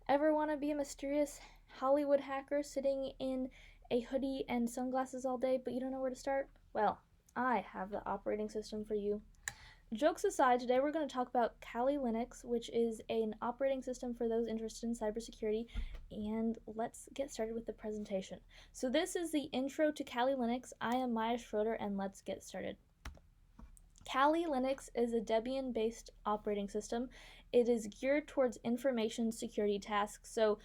Ever want to be a mysterious Hollywood hacker sitting in a hoodie and sunglasses all day, but you don't know where to start? Well, I have the operating system for you. Jokes aside, today we're going to talk about Kali Linux, which is an operating system for those interested in cybersecurity, and let's get started with the presentation. So this is the intro to Kali Linux. I am Maya Schroeder, and let's get started. Kali Linux is a Debian-based operating system. It is geared towards information security tasks. So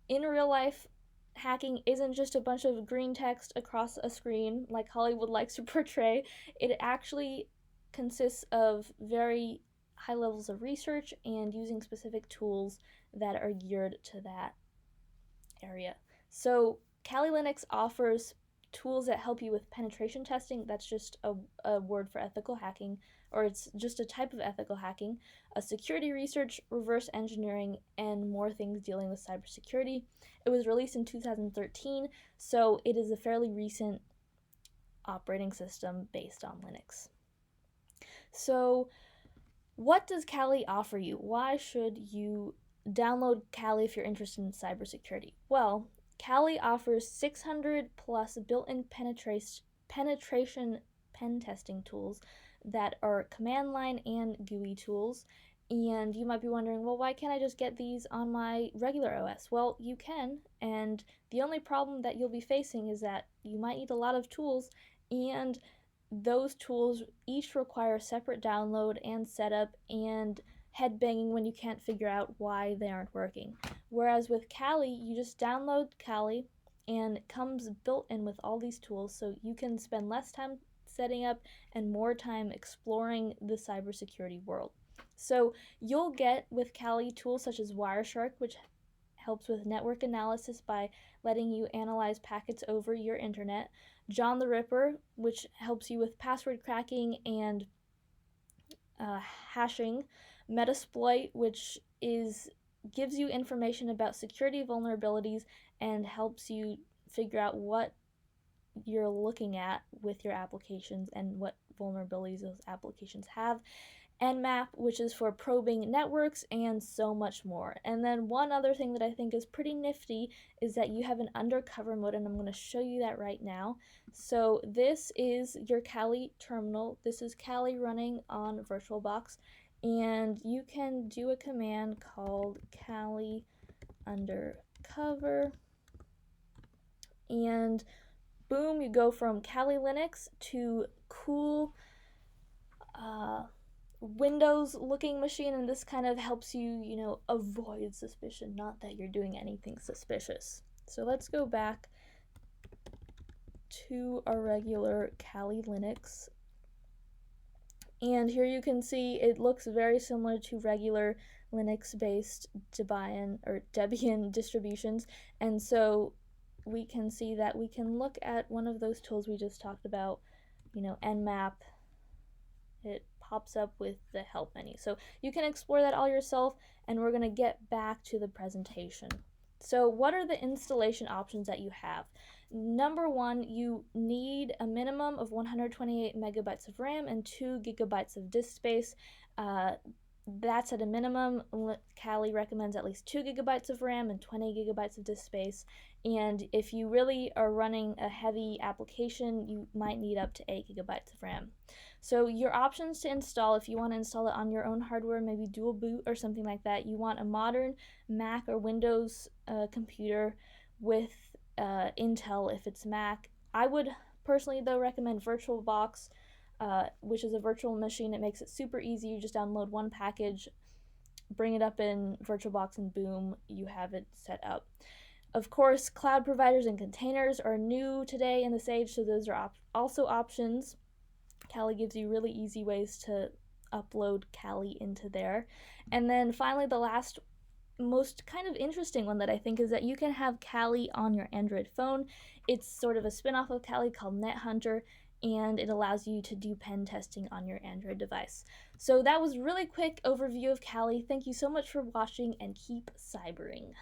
in real life, hacking isn't just a bunch of green text across a screen like Hollywood likes to portray. It actually consists of very high levels of research and using specific tools that are geared to that area. So Kali Linux offers tools that help you with penetration testing. That's just a word for ethical hacking, or it's just a type of ethical hacking, a security research, reverse engineering, and more things dealing with cybersecurity. It was released in 2013, so it is a fairly recent operating system based on Linux. So what does Kali offer you? Why should you download Kali if you're interested in cybersecurity? Well, Kali offers 600 plus built-in penetration pen testing tools that are command line and GUI tools. And you might be wondering, well, why can't I just get these on my regular OS? Well, you can, and the only problem that you'll be facing is that you might need a lot of tools, and those tools each require separate download and setup and headbanging when you can't figure out why they aren't working. Whereas with Kali, you just download Kali and it comes built in with all these tools, so you can spend less time setting up and more time exploring the cybersecurity world. So you'll get with Kali tools such as Wireshark, which helps with network analysis by letting you analyze packets over your internet, John the Ripper, which helps you with password cracking and hashing, Metasploit, which gives you information about security vulnerabilities and helps you figure out what you're looking at with your applications and what vulnerabilities those applications have, Nmap, which is for probing networks, and so much more. And then one other thing that I think is pretty nifty is that you have an undercover mode, and I'm going to show you that right now. So this is your Kali terminal. This is Kali running on VirtualBox, and you can do a command called Kali undercover, and boom, you go from Kali Linux to cool Windows looking machine, and this kind of helps you, avoid suspicion, not that you're doing anything suspicious. So let's go back to our regular Kali Linux. And here you can see it looks very similar to regular Linux-based Debian distributions. And so we can see that we can look at one of those tools we just talked about, Nmap. It pops up with the help menu. So you can explore that all yourself, and we're going to get back to the presentation. So what are the installation options that you have? Number one, you need a minimum of 128 megabytes of RAM and 2 gigabytes of disk space. That's at a minimum. Kali recommends at least 2 gigabytes of RAM and 20 gigabytes of disk space. And if you really are running a heavy application, you might need up to 8 gigabytes of RAM. So your options to install, if you want to install it on your own hardware, maybe dual boot or something like that, you want a modern Mac or Windows computer with Intel if it's Mac. I would personally, though, recommend VirtualBox, which is a virtual machine. It makes it super easy. You just download one package, bring it up in VirtualBox, and boom, you have it set up. Of course, cloud providers and containers are new today in this age, so those are also options. Kali gives you really easy ways to upload Kali into there. And then finally, the last most kind of interesting one that I think is that you can have Kali on your Android phone. It's sort of a spin-off of Kali called NetHunter, and it allows you to do pen testing on your Android device. So that was a really quick overview of Kali. Thank you so much for watching, and keep cybering.